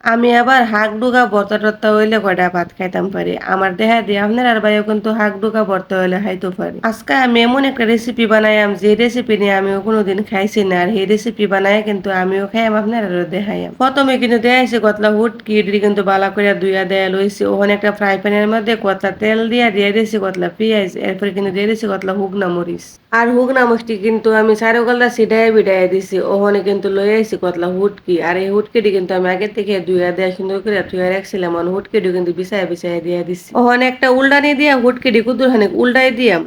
আমি আবার হাক ডুগা ভর্তা টর্তা হইলে কয়টা ভাত খাইতাম পারি। আমার দেহা দিয়ে আপনার আর ভাইও কিন্তু হাক ডুগা ভর্তা হইলে খাইতে পারি। আজকে আমি এমন একটা রেসিপি বানাইম যে রেসিপি নিয়ে আমিও কোনোদিন খাইছি না, আর এই রেসিপি বানায় কিন্তু আমিও খাইম আপনার আরো দেখাইম। প্রথমে কিন্তু দেখাইছি কতলা হুটকি এটি কিন্তু বালা করে ধুইয়া দেয়া লইছি। ওখানে একটা ফ্রাই প্যানের মধ্যে কতলা তেল দিয়ে দিয়েছি কতলা পেঁয়াজ, এরপরে কিন্তু দিয়ে দিয়েছি কতলা শুকনা মরিচ। আর হুগনা মরিচটি কিন্তু আমি চারো গলদা ছিটাই বিটাই দিছি। ওখানে কিন্তু লই আইছি কতলা হুটকি, আর এই হুটকিটি কিন্তু আমি আগে থেকে ধুইয়া দেয়া সুন্দর করে ধুইয়া রাখছিলাম। হুটকিটি কিন্তু বিছায় বিছায় দিয়ে দিছি। ওখানে একটা উল্টানি দিয়া হুটকিটি কুদুর খানিক উল্টাই দিয়াম।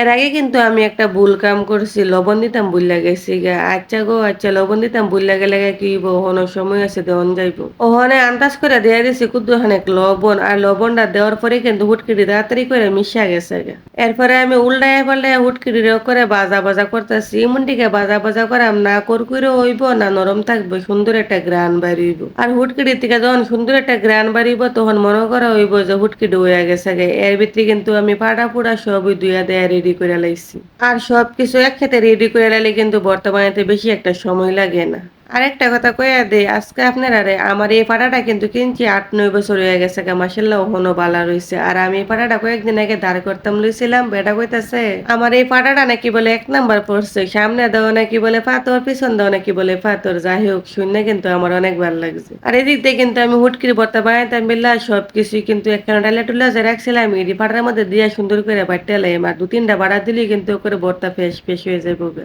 এর আগে কিন্তু আমি একটা ভুল কাম করছি, লবণ দিতাম ভুইল্লা গেছি গা। আচ্ছা গো আচ্ছা, লবণ দিতাম ভুইল্লা গেলে কি হইব, ওখানে সময় আছে দেওয়ান যাইব। ওখানে আন্দাজ করে দিয়ে দিছি কুদ্দু খানেক লবণ, আর লবণটা দেওয়ার পরে কিন্তু হুটকিটি তাড়াতাড়ি করে মিশা গেছে গা। এরপরে আমি উল্টায় পাল্টায় হুটকিটি করে বাজা বাজা করতেছি। এমনটিকে বাজা বাজা করাম না, করকুরে হইব না নরম থাকবে, সুন্দর একটা গ্রান বাড়িব। আর হুটকিটির থেকে যখন সুন্দর একটা গ্রান বাড়িব তখন মনে করা হইব যে হুটকিটি হইয়া গেছে গে। এর ভিতরে কিন্তু আমি ফাটা ফুটা সবই ধুইয়া দেয়া রেডি করে লাইছি। আর সবকিছু একসাথে রেডি করে লাইলে কিন্তু বর্তমানে বেশি একটা সময় লাগে না। আরেকটা কথা কইয়া দেই, আজকে আপনারা আমার এই পাটাটা কিন্তু কিনছি ৮-৯ বছর হয়ে গেছে গা, মাসাল্লাহ ওহনো বালা রইছে। আর আমি এই পাটাটা কয়েকদিন আগে ধার করতাম লইছিলাম, বেটা কইতাছে আমার এই পাটাটা নাকি বলে ১ নাম্বার পড়ছে, সামনে দাও নাকি বলে পাথর, পিছন দাও নাকি বলে পাথর। যাই হোক, শুনে কিন্তু আমার অনেক ভালো লাগছে। আর এদিক দিয়ে কিন্তু আমি হুটকির ভর্তা বানাইতাম বিল্লা সবকিছুই কিন্তু একখানা ডালে টুলা যে রাখছিলাম এই পাটার মধ্যে দিয়া সুন্দর করে বাটতে লাইম। আর ২-৩টা বাড়া দিলেই কিন্তু করে ভর্তা ফেস ফেস হয়ে যাবে।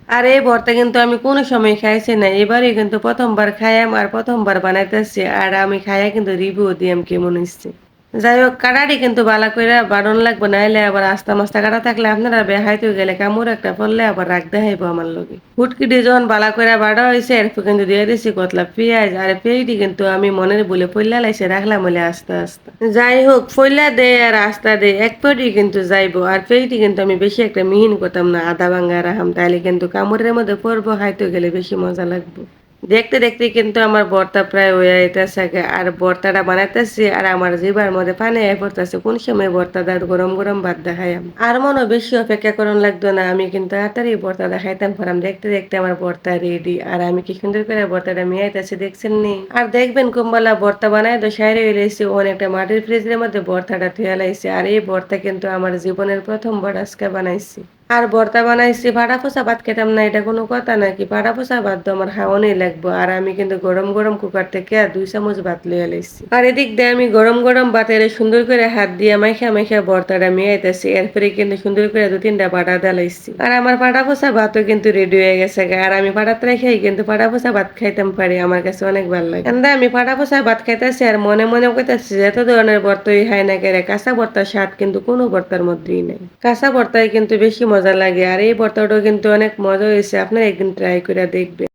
আর এই ভর্তা কিন্তু আমি কোনো সময় খাইছি না, এবারই কিন্তু প্রথমবার খাইয়াম আর প্রথমবার বানাইতেছি। আর আমি খাইয়া কিন্তু রিভিউ দিয়াম কেমন হইছে। যাই হোক, কাটাটি কিন্তু বালা কইরা বাড়ন লাগবে, নাইলে আবার আস্তা মাস্তা কাটা থাকলে আপনারা বেহাইতে গেলে কামড় একটা পড়লে আবার রাখ দেখাইবো আমার লগে। হুটকিটি যখন বালা কইরা বাড়া হয়েছে এরপর কিন্তু দিয়ে দিছি কতলা পেঁয়াজ। আর পেঁয়াজটি কিন্তু আমি মনের বলে পইলা লাইছে রাখলাম বলে আস্তে আস্তে। যাই হোক, ফইলা দে আর আস্তা দে এক পেটি কিন্তু যাইবো। আর পেঁয়াজটি কিন্তু আমি বেশি একটা মিহিন করতাম না, আধা ভাঙ্গা রাখাম, তাইলে কিন্তু কামড়ের মধ্যে পড়বো, খাইতে গেলে বেশি মজা লাগবে। দেখতে দেখতে কিন্তু আমার ভর্তা প্রায় হয়ে আইতাছে গে। আর ভর্তাটা বানাইতেছি আর আমার জিবার মধ্যে পানি আই পড়তেছে, কোন সময় ভর্তাটা গরম গরম ভাত দেখাইম। আর মনে বেশি অপেক্ষা করন লাগতো না, আমি কিন্তু তাড়াতাড়ি ভর্তা দেখাইতাম পারাম। দেখতে দেখতে আমার ভর্তা রেডি। আর আমি কি সুন্দর করে ভর্তাটা মিয়াইতেছি দেখছেন নি। আর দেখবেন কুম্বালা ভর্তা বানাই তো সাইরে হইলেছি অনেকটা মাটির ফ্রিজের মধ্যে ভর্তাটা থুয়া লাইছি। আর এই ভর্তা কিন্তু আমার জীবনের প্রথমবার আজকে বানাইছি। আর ভর্তা বানাইছি, ফাটা ফোসা ভাত খেতাম না এটা কোনো কথা নাকি? ফাটা ফোসা ভাত তো আমার খাওয়ানোই লাগবো। আর আমি কিন্তু গরম গরম কুকার থেকে ২ চামচ ভাত লইয়া লাইছি। আর এদিক দিয়ে আমি গরম গরম ভাতের সুন্দর করে হাত দিয়ে মাইখা মাইখা ভর্তাটা মিয়াইতেছি। এরপরে কিন্তু সুন্দর করে ২-৩টা বাটা ডালাইছি। আর আমার ফাটা ফোসা ভাতও কিন্তু রেডি হয়ে গেছে গা। আর আমি ফাটা তরাই খাই কিন্তু ফাটা ফোসা ভাত খাইতাম পারি, আমার কাছে অনেক ভালো লাগে। এন্দা আমি ফাটা ফোসা ভাত খাইতেছি আর মনে মনে কইতাছি এত ধরনের ভর্তাই খাই না কেরে, কাঁচা ভর্তার স্বাদ কিন্তু কোনো ভর্তার মধ্যেই নেই। কাঁচা ভর্তায় কিন্তু বেশি মজা লাগে। আর এই ভর্তাটাও কিন্তু অনেক মজা হয়েছে, আপনারা একদিন ট্রাই করে দেখবেন।